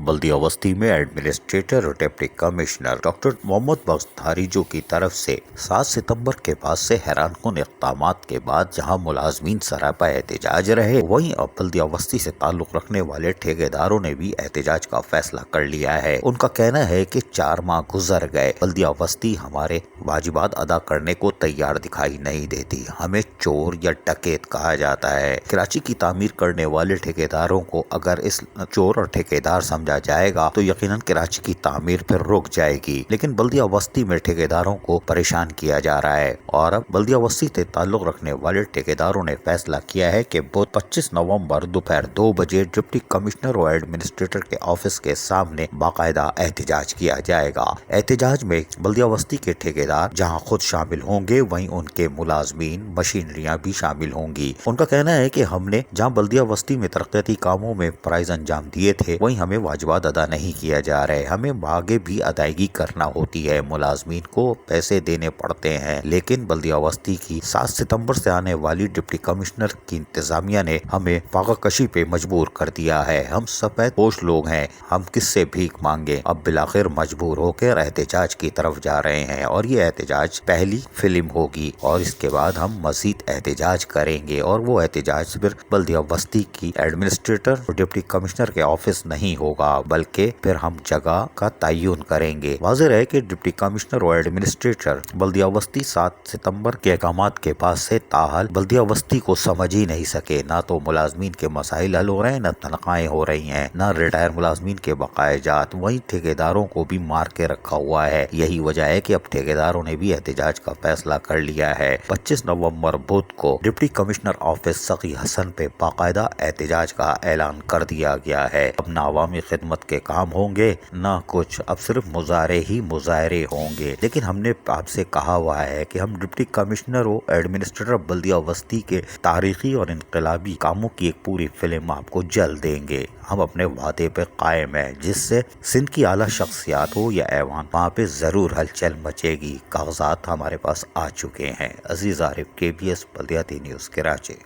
बल्दिया बस्ती में एडमिनिस्ट्रेटर और deputy commissioner doctor Mohammad बख्श धारीजो की तरफ से 7 सितंबर के बाद से हैरानकुन इक़दामात के बाद जहां मुलाजमीन सरापा एहतजाज रहे, वहीं अब बल्दिया बस्ती से ताल्लुक रखने वाले ठेकेदारों ने भी एहतजाज का फैसला कर लिया है। उनका कहना है कि 4 माह गुजर गए, बल्दिया बस्ती हमारे वाजिबात अदा करने को तैयार दिखाई नहीं देती। हमें चोर या डकैत कहा जाता है। कराची की तामीर करने वाले ठेकेदारों को अगर इस चोर और ठेकेदार समझा जाएगा तो यकीनन कराची की तामीर फिर रुक जाएगी, लेकिन बल्दिया बस्ती में ठेकेदारों को परेशान किया जा रहा है। और अब बल्दिया बस्ती से ताल्लुक रखने वाले ठेकेदारों ने फैसला किया है कि 25 नवंबर दोपहर 2 बजे डिप्टी कमिश्नर और एडमिनिस्ट्रेटर के ऑफिस के सामने बाकायदा एहतजाज किया जाएगा। एहतजाज में बल्दिया बस्ती के ठेकेदार जहां खुद शामिल होंगे, वहीं उनके मुलाजमीन, मशीनरियां भी शामिल होंगी। उनका कहना है कि हमने जहां बल्दिया बस्ती में तरक्याती कामों में प्राइज अंजाम दिए थे, वहीं हमें वाजिबात अदा नहीं किया जा रहा है। हमें आगे भी अदायगी करना होती है, मुलाजमीन को पैसे देने पड़ते हैं, लेकिन बल्दिया बस्ती की 7 सितंबर से आने वाली डिप्टी कमिश्नर की इंतजामिया ने हमें फाकाकशी पे मजबूर कर दिया है। हम सफेद पोश लोग हैं, हम किससे भीख मांगे। अब बिलाखिर मजबूर होकर एहतजाज की तरफ जा रहे हैं और ये एहतजाज पहली फिल्म होगी और इसके बाद हम मजीद एहतजाज करेंगे। और वो एहतजाज फिर बल्दिया बस्ती की एडमिनिस्ट्रेटर और डिप्टी कमिश्नर के ऑफिस नहीं होगा, बल्कि फिर हम जगह का तयन करेंगे। वाज़ेह है कि डिप्टी कमिश्नर और एडमिनिस्ट्रेटर बल्दिया बस्ती 7 सितंबर के अहकामात के पास से ताहाल बल्दिया बस्ती को समझ ही नहीं सके। ना तो मुलाजमीन के मसाइल हल हो रहे हैं, न तनख्वाहें हो रही हैं, न रिटायर मुलाजमीन के बकायाजात। वहीं ठेकेदारों को भी मार के रखा हुआ है। यही वजह है कि अब ठेकेदारों ने भी एहतजाज का फैसला कर लिया है। 25 नवंबर बुध को डिप्टी कमिश्नर ऑफिस सखी हसन पे बाकायदा एहतजाज का ऐलान कर दिया गया है। अब न अवामी खिदमत के काम होंगे न कुछ, अब सिर्फ मुजाहरे ही मुजाहरे होंगे। लेकिन हमने आपसे कहा हुआ है कि हम डिप्टी कमिश्नर और एडमिनिस्ट्रेटर बल्दिया बस्ती के तारीखी और इनकलाबी कामों की एक पूरी फिल्म आपको जल्द देंगे। हम अपने वादे पे कायम है, जिससे सिंध की आला शख्सियात हो या ऐवान, वहाँ पे जरूर हलचल मचेगी। कागजात हमारे पास आ चुके हैं। अजीज आरिफ, KBS बल्दियाती न्यूज़, कराची।